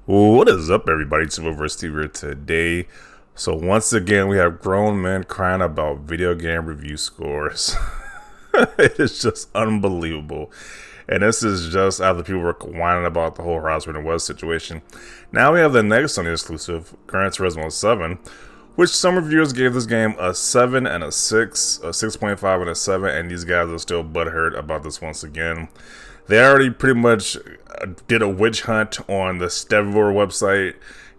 What is up, everybody? It's Steve here today. So once again, we have grown men crying about video game review scores. It is just unbelievable. And this is just after people were whining about the whole Horizon Forbidden West situation. Now we have the next Sony exclusive, Gran Turismo 7, which some reviewers gave this game a 7 and a 6, a 6.5 and a 7, and these guys are still butthurt about this once again. They already pretty much did a witch hunt on the Stevor website,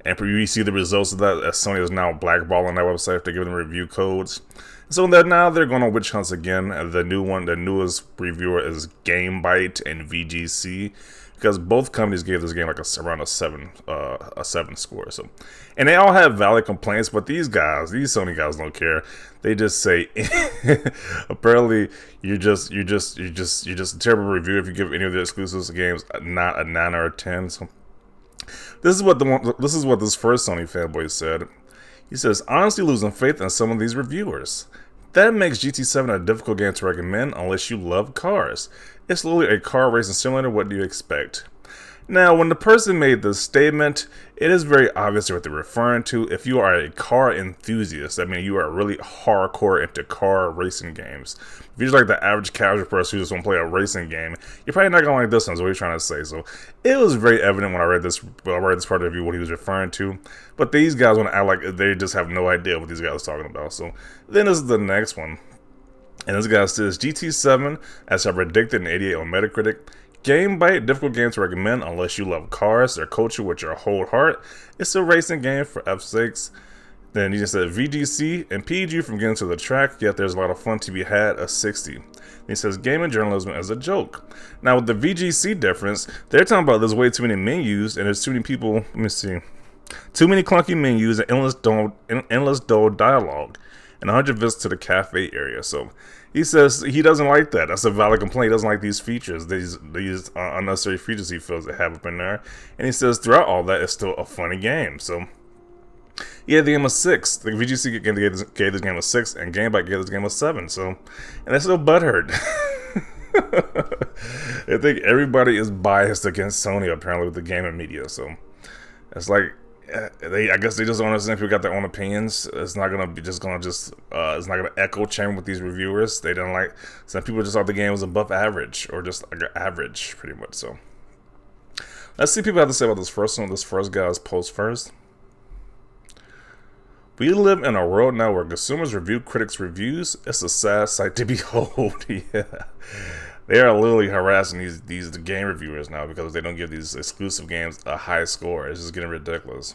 and you see the results of that, as Sony is now blackballing that website after giving them review codes. So that now they're going on witch hunts again. The newest reviewer is GameBite and VGC, because both companies gave this game like around a 7 score. So, and they all have valid complaints, but these Sony guys don't care. They just say, apparently you're just a terrible reviewer if you give any of the exclusive games not a 9 or a 10. So this is what this first Sony fanboy said. He says, honestly losing faith in some of these reviewers. That makes GT7 a difficult game to recommend unless you love cars. It's literally a car racing simulator. What do you expect? Now, when the person made this statement, it is very obvious what they're referring to. If you are a car enthusiast, I mean, you are really hardcore into car racing games. If you're just like the average casual person who just want to play a racing game, you're probably not going to like this one, is what he's trying to say. So it was very evident when I read this part of the review what he was referring to. But these guys want to act like they just have no idea what these guys are talking about. So then this is the next one. And this guy says, GT7, as I predicted, an 88 on Metacritic. GameBite, difficult game to recommend unless you love cars or culture with your whole heart. It's a racing game for F6. Then he just said VGC impede you from getting to the track, yet there's a lot of fun to be had, a 60. Then he says gaming journalism is a joke. Now with the VGC difference, they're talking about there's way too many menus and there's too many people, let me see, too many clunky menus and endless dull dialogue, and 100 visits to the cafe area. So he says he doesn't like that. That's a valid complaint. He doesn't like these features, these unnecessary features he feels they have up in there. And he says throughout all that, it's still a funny game. So he gave the game a 6. The VGC gave this game a 6, and GameBite gave this game a 7. So, and that's still butthurt. I think everybody is biased against Sony apparently with the gaming media. So it's like, I guess they just don't understand people got their own opinions. It's not gonna it's not gonna echo chamber with these reviewers. They don't like, some people just thought the game was above average or just like average pretty much. So let's see what people have to say about this first one. This first guy's post first. We live in a world now where consumers review critics' reviews. It's a sad sight to behold. Yeah. They are literally harassing these game reviewers now because they don't give these exclusive games a high score. It's just getting ridiculous.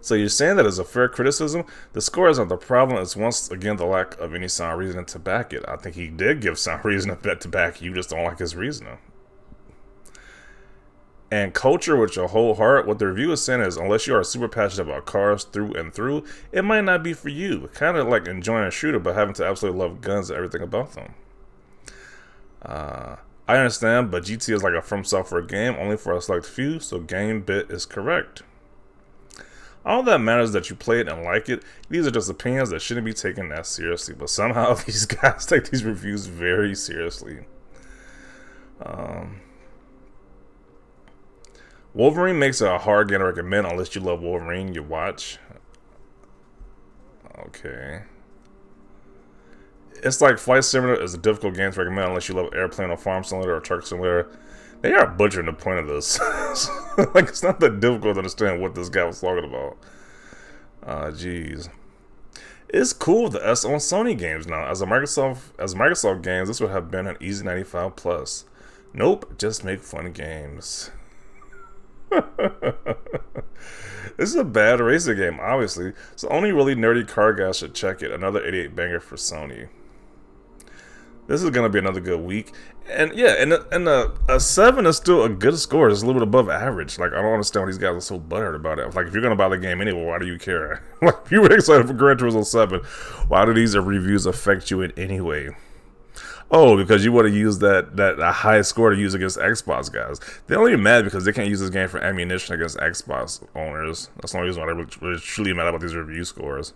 So you're saying that as a fair criticism, the score is not the problem. It's once again the lack of any sound reasoning to back it. I think he did give sound reasoning to back it. You just don't like his reasoning. And culture with your whole heart, what the review is saying is, unless you are super passionate about cars through and through, it might not be for you. Kind of like enjoying a shooter, but having to absolutely love guns and everything about them. I understand, but GT is like a From Software game, only for a select few, so GameBit is correct. All that matters is that you play it and like it. These are just opinions that shouldn't be taken that seriously, but somehow these guys take these reviews very seriously. Wolverine makes it a hard game to recommend unless you love Wolverine, you watch. Okay. It's like Flight Simulator is a difficult game to recommend unless you love Airplane or Farm Simulator or Truck Simulator. They are butchering the point of this. Like, it's not that difficult to understand what this guy was talking about. Jeez. It's cool with the S on Sony games now. As Microsoft games, this would have been an easy 95 plus. Nope, just make fun games. This is a bad racing game, obviously, so only really nerdy car guys should check it. Another 88 banger for Sony. This is gonna be another good week, and yeah, and a 7 is still a good score. It's a little bit above average. Like, I don't understand why these guys are so butthurt about it. Like, if you're gonna buy the game anyway, why do you care? Like, if you were excited for Gran Turismo 7, why do these reviews affect you in any way? Oh, because you want to use that high score to use against Xbox guys. They're only mad because they can't use this game for ammunition against Xbox owners. That's the only reason why they're really truly mad about these review scores.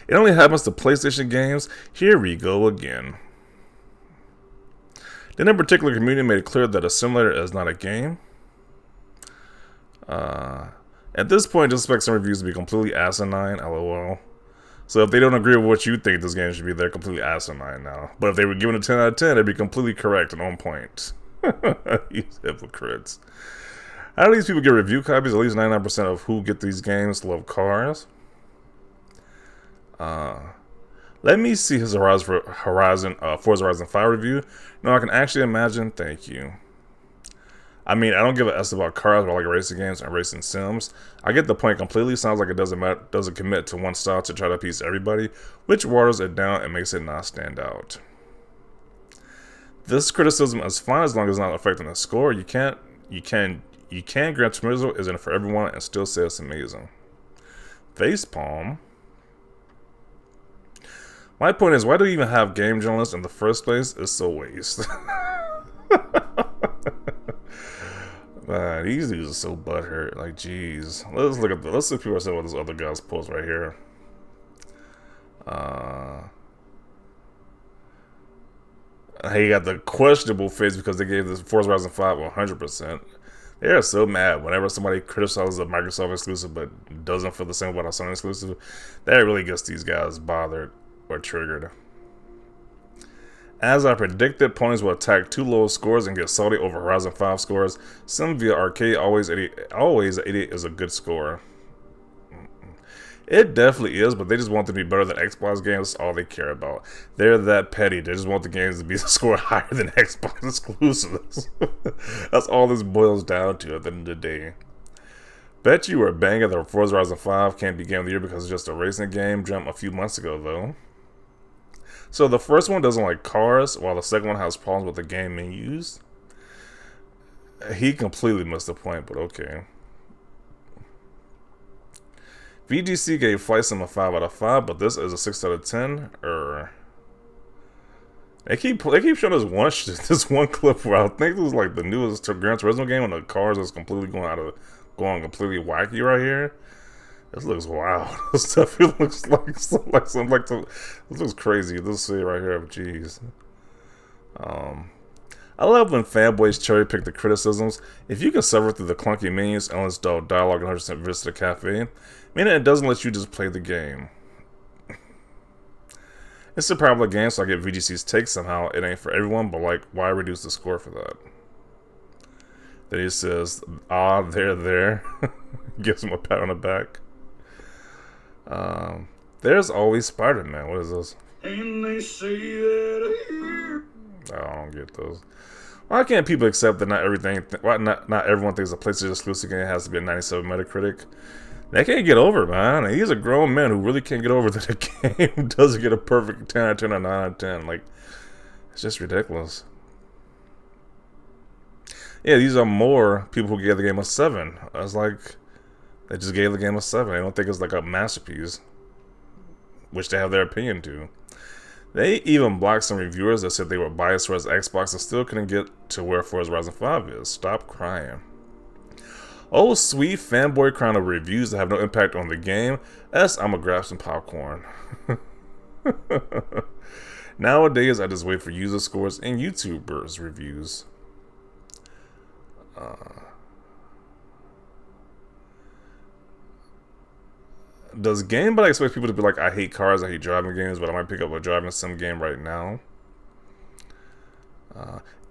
It only happens to PlayStation games. Here we go again. Then in particular, community made it clear that a simulator is not a game. At this point, just expect some reviews to be completely asinine, lol. So if they don't agree with what you think this game should be, they're completely asinine now. But if they were given a 10 out of 10, it'd be completely correct and on point. You hypocrites. How do these people get review copies? At least 99% of who get these games love cars. Let me see his Forza Horizon 5 review. No, I can actually imagine. Thank you. I mean, I don't give a s about cars, but I like racing games and racing sims. I get the point completely. Sounds like it doesn't commit to one style to try to appease everybody, which waters it down and makes it not stand out. This criticism is fine as long as it's not affecting the score. You can Gran Turismo isn't for everyone and still say it's amazing. Facepalm. My point is, why do we even have game journalists in the first place? It's so waste. Man, these dudes are so butthurt. Like, jeez. Let's see if people are saying what this other guy's post right here. He got the questionable face because they gave this Forza Horizon 5 100%. They are so mad whenever somebody criticizes a Microsoft exclusive but doesn't feel the same about a Sony exclusive. That really gets these guys bothered or triggered. As I predicted, ponies will attack too low scores and get salty over Horizon 5 scores. Sim via arcade always 88 is a good score. It definitely is, but they just want them to be better than Xbox games. That's all they care about. They're that petty. They just want the games to be scored higher than Xbox exclusives. That's all this boils down to at the end of the day. Bet you were banging that Forza Horizon 5 can't be Game of the Year because it's just a racing game. Jumped a few months ago, though. So the first one doesn't like cars, while the second one has problems with the game menus. He completely missed the point, but okay. VGC gave Flight Sim a 5 out of 5, but this is a 6 out of 10. They keep showing us this one clip where I think this is like the newest Gran Turismo game, and the cars is completely going completely wacky right here. This looks wild. This stuff looks like something like this looks crazy. This see right here, jeez. I love when fanboys cherry pick the criticisms. If you can suffer through the clunky menus, endless dialogue, and 100% visit the cafe, meaning it doesn't let you just play the game. It's a popular game, so I get VGC's take somehow. It ain't for everyone, but like, why reduce the score for that? Then he says, there. Gives him a pat on the back. There's always Spider-Man. What is this? And they say that I don't get those. Why can't people accept that not everyone thinks a PlayStation exclusive game has to be a 97 Metacritic? They can't get over it, man. He's a grown man who really can't get over that a game doesn't get a perfect 10 out of 10 or 9 out of 10. Like, it's just ridiculous. Yeah, these are more people who gave the game a 7. I was like, they just gave the game a 7. They don't think it's like a masterpiece, which they have their opinion to. They even blocked some reviewers that said they were biased towards Xbox and still couldn't get to where Forza Horizon 5 is. Stop crying. Oh, sweet fanboy crown of reviews that have no impact on the game. I'm gonna grab some popcorn. Nowadays, I just wait for user scores and YouTubers' reviews. Does GameBot expect people to be like, I hate cars, I hate driving games, but I might pick up a driving sim game right now?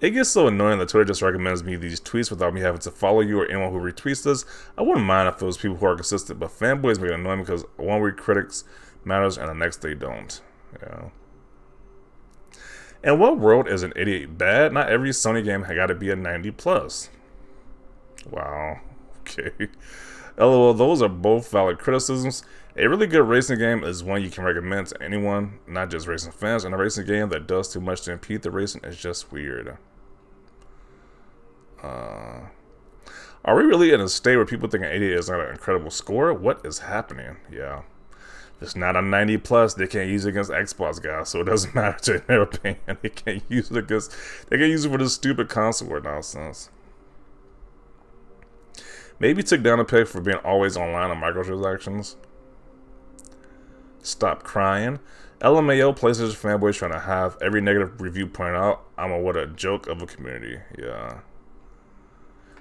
It gets so annoying that Twitter just recommends me these tweets without me having to follow you or anyone who retweets this. I wouldn't mind if those people who are consistent, but fanboys make it annoying because one week critics matters and the next they don't. Yeah. In what world is an 88 bad? Not every Sony game got to be a 90 plus. Wow. Okay. LOL, those are both valid criticisms. A really good racing game is one you can recommend to anyone, not just racing fans, and a racing game that does too much to impede the racing is just weird. Are we really in a state where people think an 88 is not an incredible score? What is happening? Yeah. It's not a 90 plus. They can't use it against Xbox guys, so it doesn't matter to their opinion. They can't use it for this stupid console war nonsense. Maybe took down a peg for being always online on microtransactions. Stop crying. LMAO, PlayStation fanboys trying to have every negative review pointed out. What a joke of a community. Yeah.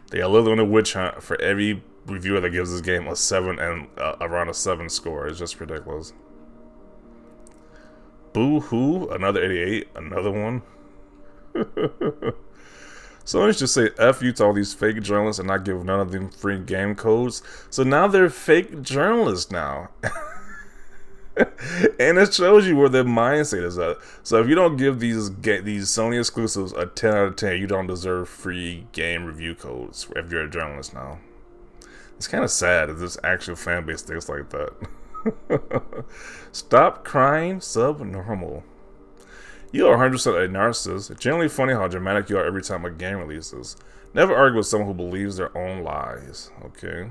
They are literally on a witch hunt for every reviewer that gives this game a 7 and around a 7 score. It's just ridiculous. Boo hoo, another 88, another one. Sony should say F you to all these fake journalists and not give none of them free game codes. So now they're fake journalists now. And it shows you where their mindset is at. So if you don't give these Sony exclusives a 10 out of 10, you don't deserve free game review codes if you're a journalist now. It's kind of sad that this actual fan base thinks like that. Stop crying, subnormal. You are 100% a narcissist. It's generally funny how dramatic you are every time a game releases. Never argue with someone who believes their own lies. Okay.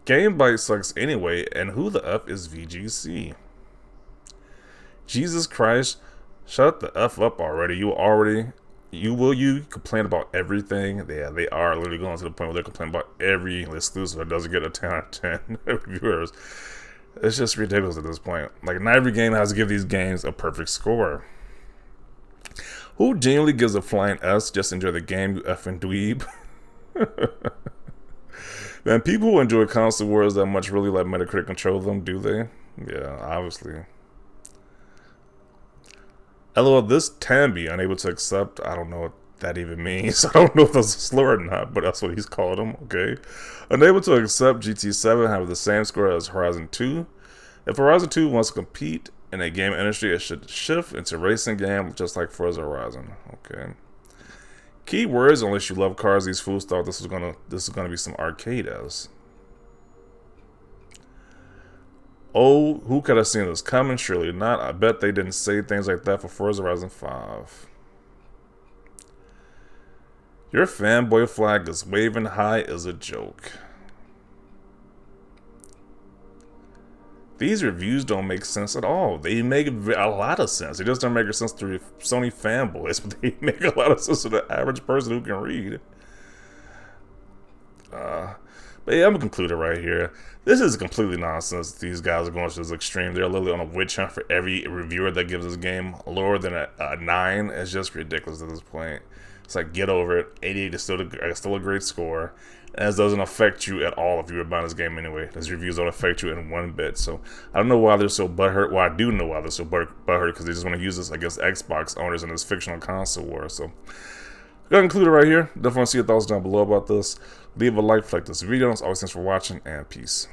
Game Bite sucks anyway, and who the F is VGC? Jesus Christ, shut the F up already. You complain about everything. Yeah, they are literally going to the point where they're complaining about every exclusive that doesn't get a 10 out of 10 reviewers. It's just ridiculous at this point. Like, not every game has to give these games a perfect score. Who genuinely gives a flying S? Just enjoy the game, you effing dweeb. Man, people who enjoy console wars that much really let Metacritic control them, do they? Yeah, obviously. LOL, this Tambi unable to accept. I don't know what that even means. I don't know if that's a slur or not, but that's what he's called him, okay? Unable to accept GT7 having the same score as Horizon 2. If Horizon 2 wants to compete in a game industry, it should shift into racing game just like Forza Horizon, okay? Keywords, unless you love cars, these fools thought this is gonna be some arcade-esque. Oh, who could have seen this coming? Surely not. I bet they didn't say things like that for Forza Horizon 5. Your fanboy flag is waving high is a joke. These reviews don't make sense at all. They make a lot of sense. They just don't make sense to Sony fanboys, but they make a lot of sense to the average person who can read. But yeah, I'm gonna conclude it right here. This is completely nonsense. These guys are going to this extreme. They're literally on a witch hunt for every reviewer that gives this game lower than a 9. It's just ridiculous at this point. It's like, get over it. 88 is still a great score. And this doesn't affect you at all if you were buying this game anyway. These reviews don't affect you in one bit. So I don't know why they're so butthurt. Well, I do know why they're so butthurt, because they just want to use this against Xbox owners in this fictional console war. So I'm going to conclude it right here. Definitely want to see your thoughts down below about this. Leave a like, this video. Always thanks for watching, and peace.